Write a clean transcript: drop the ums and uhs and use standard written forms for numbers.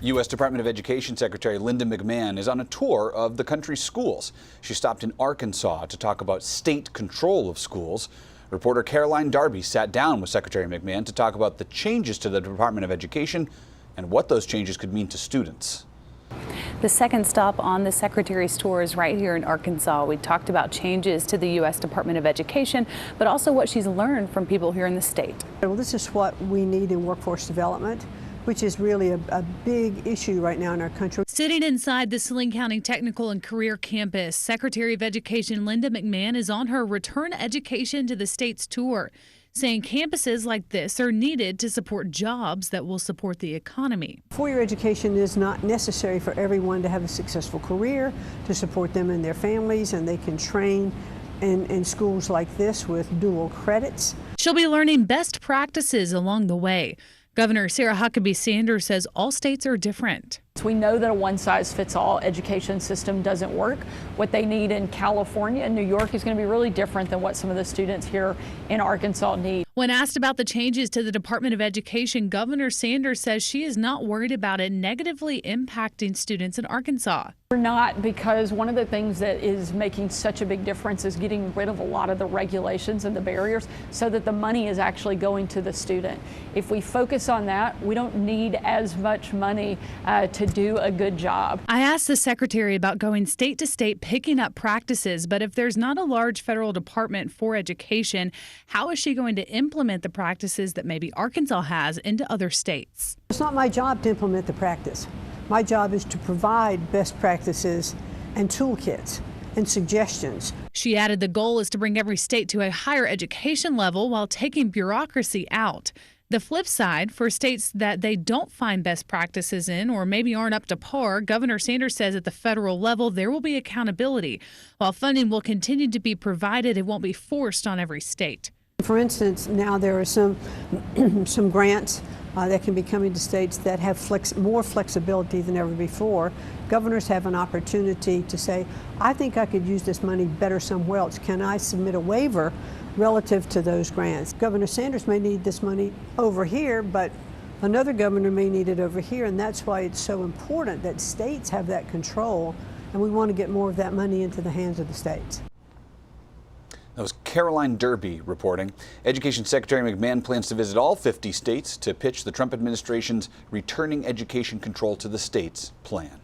U.S. Department of Education Secretary Linda McMahon is on a tour of the country's schools. She stopped in Arkansas to talk about state control of schools. Reporter Caroline Darby sat down with Secretary McMahon to talk about the changes to the Department of Education and what those changes could mean to students. The second stop on the Secretary's tour is right here in Arkansas. We talked about changes to the U.S. Department of Education, but also what she's learned from people here in the state. Well, this is what we need in workforce development, which is really a big issue right now in our country. Sitting inside the Saline County Technical and Career Campus, Secretary of Education Linda McMahon is on her Return Education to the States tour, saying campuses like this are needed to support jobs that will support the economy. Four-year education is not necessary for everyone to have a successful career, to support them and their families, and they can train in schools like this with dual credits. She'll be learning best practices along the way. Governor Sarah Huckabee Sanders says all states are different. We know that a one-size-fits-all education system doesn't work. What they need in California and New York is going to be really different than what some of the students here in Arkansas need. When asked about the changes to the Department of Education, Governor Sanders says she is not worried about it negatively impacting students in Arkansas. We're not, because one of the things that is making such a big difference is getting rid of a lot of the regulations and the barriers so that the money is actually going to the student. If we focus on that, we don't need as much money to do a good job. I asked the Secretary about going state to state picking up practices, but if there's not a large federal department for education, how is she going to implement the practices that maybe Arkansas has into other states? It's not my job to implement the practice. My job is to provide best practices and toolkits and suggestions. She added the goal is to bring every state to a higher education level while taking bureaucracy out. The flip side, for states that they don't find best practices in or maybe aren't up to par, Governor Sanders says at the federal level there will be accountability. While funding will continue to be provided, it won't be forced on every state. For instance, now there are some grants that can be coming to states that have more flexibility than ever before. Governors have an opportunity to say, I think I could use this money better somewhere else. Can I submit a waiver relative to those grants? Governor Sanders may need this money over here, but another governor may need it over here, and that's why it's so important that states have that control, and we want to get more of that money into the hands of the states. That was Caroline Darby reporting. Education Secretary McMahon plans to visit all 50 states to pitch the Trump administration's Returning Education Control to the States plan.